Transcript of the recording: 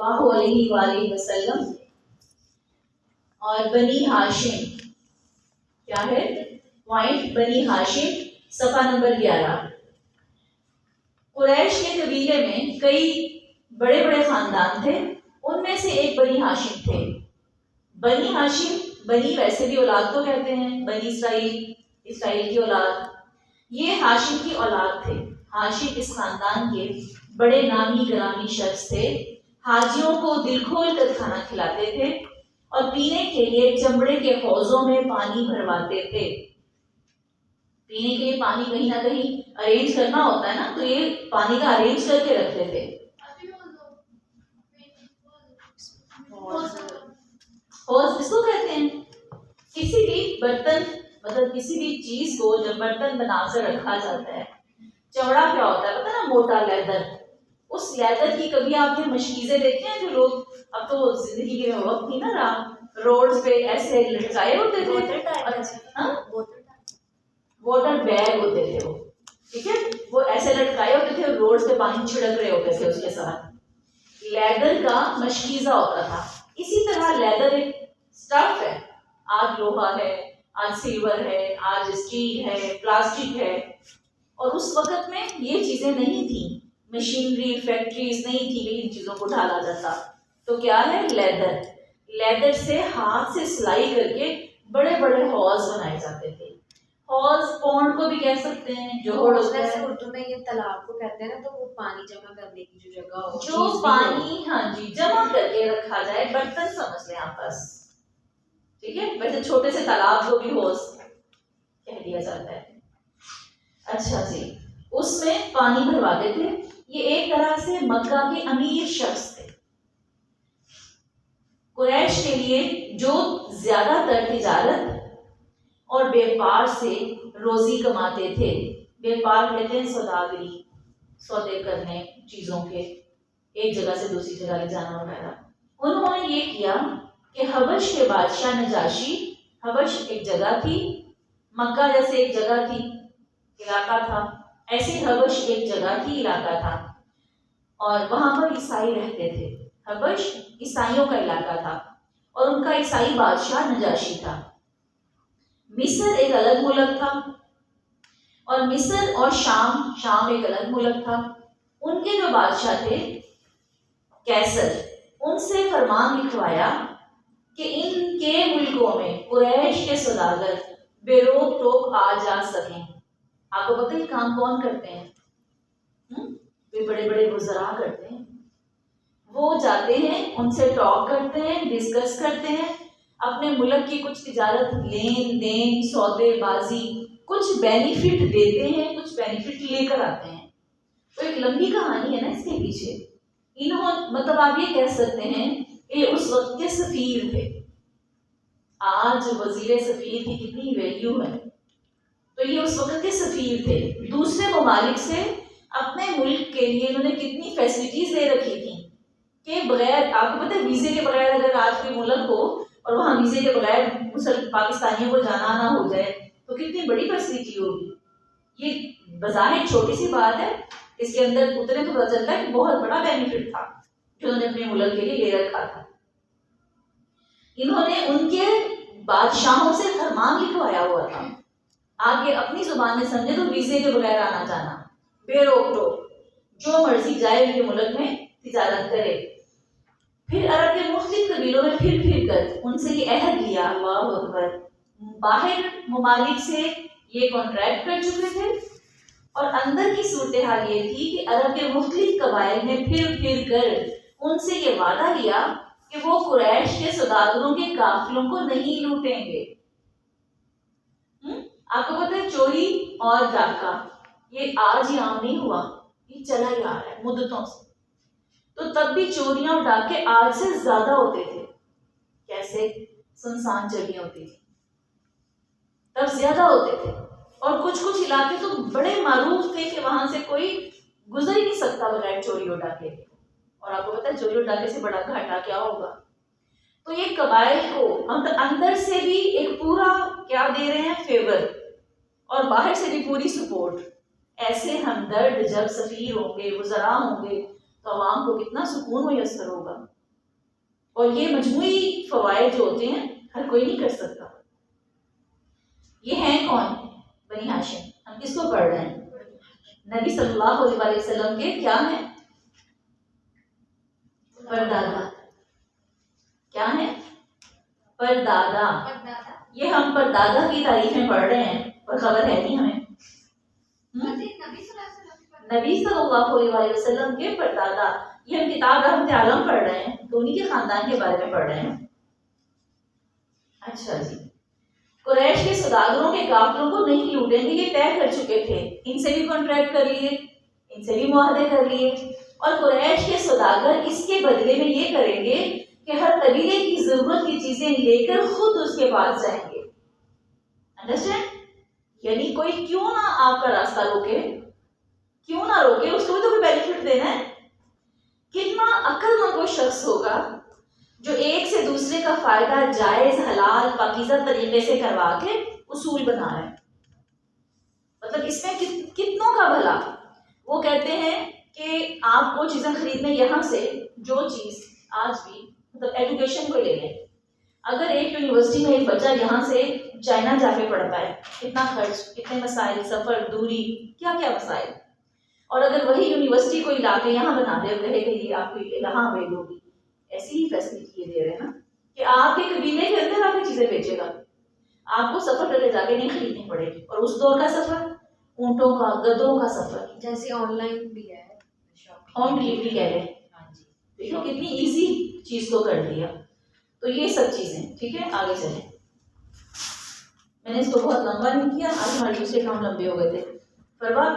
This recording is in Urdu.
اللہ علیہ وآلہ وسلم اور بنی ہاشم کیا ہے پوائنٹ بنی ہاشم صفحہ نمبر 11. قریش کے قبیلے میں کئی بڑے بڑے خاندان تھے، ان میں سے ایک بنی ہاشم تھے. بنی ہاشم، بنی ویسے بھی اولاد کو کہتے ہیں، بنی اسرائیل، اسرائیل کی اولاد، یہ ہاشم کی اولاد تھے. ہاشم اس خاندان کے بڑے نامی گرامی شخص تھے. حاجیوں کو دل کھول کر کھانا کھلاتے تھے اور پینے کے لیے چمڑے کے حوضوں میں پانی بھرواتے تھے. پینے کے لیے پانی کہیں نہ کہیں ارینج کرنا ہوتا ہے نا، تو یہ پانی کا ارینج کر کے رکھتے تھے. حوض اس کو کہتے ہیں کسی بھی برتن، مطلب کسی بھی چیز کو جب برتن بنا کر رکھا جاتا ہے. چمڑا کیا ہوتا ہے پتہ نا، موٹا لیدر. اس لیدر کی کبھی آپ نے مشکیزیں دیکھے ہیں جو لوگ، اب تو زندگی کے وقت تھی نا، روڈز پہ ایسے لٹکائے ہوتے تھے، واٹر بیگ ہوتے تھے وہ، ٹھیک ہے، وہ ایسے لٹکائے ہوتے تھے، روڈز پہ پانی چھڑک رہے ہوتے تھے اس کے ساتھ. لیدر کا مشکیزہ ہوتا تھا. اسی طرح لیدر ایک سٹف ہے، آج لوہا ہے، آج سلور ہے، آج اسٹیل ہے، پلاسٹک ہے. اور اس وقت میں یہ چیزیں نہیں تھیں، مشینری فیکٹریز نہیں تھی کہ ان چیزوں کو ڈھالا جاتا. تو کیا ہے لیدر. لیدر سے ہاتھ سے سلائی کر کے بڑے بڑے حوض بنائے جاتے تھے. حوض پونڈ کو بھی کہہ سکتے ہیں، جوہڑ ہوتا ہے. اردو میں یہ تالاب کو کہتے ہیں نا، تو وہ پانی جمع کرنے کی جو جگہ ہو، جو پانی ہاں جی جمع کر کے رکھا جائے، برتن سمجھ لیں آپ بس، ٹھیک ہے. ویسے چھوٹے سے تالاب کو بھی حوض کہہ دیا جاتا ہے. اچھا جی، اس میں پانی بھرواتے تھے. یہ ایک طرح سے مکہ کے امیر شخص تھے. قریش کے لیے جو زیادہ تر تجارت اور بیپار سے روزی کماتے تھے. بیپار کہتے ہیں سوداگری، سودے کرنے چیزوں کے، ایک جگہ سے دوسری جگہ لے جانا وغیرہ. انہوں نے یہ کیا کہ حبش کے بادشاہ نجاشی، حبش ایک جگہ تھی، مکہ جیسے ایک جگہ تھی، علاقہ تھا، ایسے حبش ایک جگہ تھی، علاقہ تھا، اور وہاں پر عیسائی رہتے تھے. حبش عیسائیوں کا علاقہ تھا اور ان کا عیسائی بادشاہ نجاشی تھا. مصر ایک الگ ملک تھا، اور مصر اور شام ایک الگ ملک تھا. ان کے جو بادشاہ تھے کیسر، ان سے فرمان لکھوایا کہ ان کے ملکوں میں قریش کے سوداگر بے روک ٹوک آ جا سکیں. آپ کو پتہ ہے کام کون کرتے ہیں؟ بڑے بڑے وزراء کرتے ہیں. وہ جاتے ہیں، ان سے ٹاک کرتے ہیں، ڈسکس کرتے ہیں، اپنے ملک کی کچھ تجارت، لین دین، سودے بازی، کچھ بینیفٹ دیتے ہیں، کچھ بینیفٹ لے کر آتے ہیں. تو ایک لمبی کہانی ہے نا اس کے پیچھے. مطلب آپ یہ کہہ سکتے ہیں کہ اس وقت کے سفیر تھے. آج وزیر سفیر کی کتنی ویلیو ہے، تو یہ اس وقت کے سفیر تھے. دوسرے ممالک سے اپنے ملک کے لیے انہوں نے کتنی فیسلٹیز دے رکھی تھیں کہ بغیر، آپ کو پتہ ہے ویزے کے بغیر اگر آج کوئی ملک ہو اور وہاں ویزے کے بغیر پاکستانیوں کو جانا آنا ہو جائے تو کتنی بڑی فیسلٹی ہوگی. یہ بظاہر چھوٹی سی بات ہے، اس کے اندر اتنے تو پتہ چلتا ہے کہ بہت بڑا بینیفٹ تھا جو انہوں نے اپنے ملک کے لیے لے رکھا تھا. انہوں نے ان کے بادشاہوں سے فرمان لکھوایا ہوا تھا، آگے اپنی زبان میں سمجھے تو ویزے کے بغیر آنا جانا، بے روک ٹوک، جو مرضی جائے ان کے ملک میں تجارت کرے. پھر عرب کے مختلف قبیلوں میں پھر کر ان سے یہ عہد لیا، اللہ اکبر، باہر ممالک سے یہ کانٹریکٹ کر چکے تھے، اور اندر کی صورتحال یہ تھی کہ عرب کے مختلف قبائل نے پھر کر ان سے یہ وعدہ لیا کہ وہ قریش کے سوداگروں کے قافلوں کو نہیں لوٹیں گے. آپ کو پتہ ہے چوری اور ڈاکہ یہ آج ہی عام نہیں ہوا، یہ چلا ہی آ رہا ہے مدتوں سے. تو تب بھی چوریاں اور ڈاکے آج سے زیادہ ہوتے تھے. کیسے؟ سنسان جگہیں ہوتی تھی تب زیادہ ہوتے تھے، اور کچھ علاقے تو بڑے معروف تھے کہ وہاں سے کوئی گزر ہی نہیں سکتا بغیر چوری اور ڈاکے کے. اور آپ کو پتہ ہے چوری اور ڈاکے سے بڑا گھاٹا کیا ہوگا. تو یہ قبائل کو اندر سے بھی ایک پورا کیا دے رہے ہیں، فیور، اور باہر سے بھی پوری سپورٹ. ایسے ہمدرد جب سفیر ہوں گے، وزراء ہوں گے، تو عوام کو کتنا سکون میسر ہوگا. اور یہ مجموعی فوائد جو ہوتے ہیں ہر کوئی نہیں کر سکتا. یہ ہیں کون؟ بنی ہاشم. ہم کس کو پڑھ رہے ہیں؟ نبی صلی اللہ علیہ وسلم کے کیا ہیں؟ پردادا. کیا ہیں؟ پردادا. یہ ہم پردادا کی تعریفیں پڑھ رہے ہیں اور خبر ہے نہیں ہمیں. نبی صلی اللہ علیہ وسلم کے پردادا. یہ ہم کتاب رحمت عالم پڑھ رہے ہیں تو انہی کے خاندان کے بارے میں پڑھ رہے ہیں. اچھا جی. قریش کے سوداگروں کے قافلوں کو نہیں لوٹیں گے، یہ طے کر چکے تھے. ان سے بھی کانٹریکٹ کر لیے، ان سے بھی معاہدے کر لیے. اور قریش کے سوداگر اس کے بدلے میں یہ کریں گے کہ ہر قبیلے کی ضرورت کی چیزیں لے کر خود اس کے پاس جائیں گے. انڈرسٹینڈ؟ یعنی کوئی کیوں نہ آپ کا راستہ روکے، کیوں نہ روکے، اس کو بھی تو کوئی بینیفٹ دینا ہے. کتنا عقل مند وہ شخص ہوگا جو ایک سے دوسرے کا فائدہ جائز، حلال، پاکیزہ طریقے سے کروا کے اصول بنا رہے ہیں. مطلب اس میں کتنوں کا بھلا. وہ کہتے ہیں کہ آپ وہ چیزیں خریدنے یہاں سے، جو چیز آج بھی مطلب ایجوکیشن کو لے لیں. اگر ایک یونیورسٹی میں ایک بچہ یہاں سے چائنا جا کے پڑھتا ہے، کتنا خرچ، کتنے مسائل، سفر، دوری، کیا کیا مسائل. اور اگر وہی یونیورسٹی کوئی لا کے یہاں بنا دے اور کہے کہ یہ آپ کو یہاں اویل ہوگی، ایسی ہی فیسلٹی یہ دے رہے ہیں نا کہ آپ کے قبیلے کے اندر آپ کی چیزیں بیچے گا. آپ کو سفر کرے جا کے نہیں خریدنی پڑے گی. اور اس دور کا سفر اونٹوں کا، گدھوں کا سفر، جیسے آن لائن بھی ہے، ہوم ڈلیوری کہہ لیں. دیکھو کتنی ایزی چیز کو کر دیا. تو یہ سب چیزیں ٹھیک ہے. آگے چلیں. میں نے اس کو بہت لمبا نہیں کیا، آج ہمارے دوسرے کام لمبے ہو گئے تھے. فروا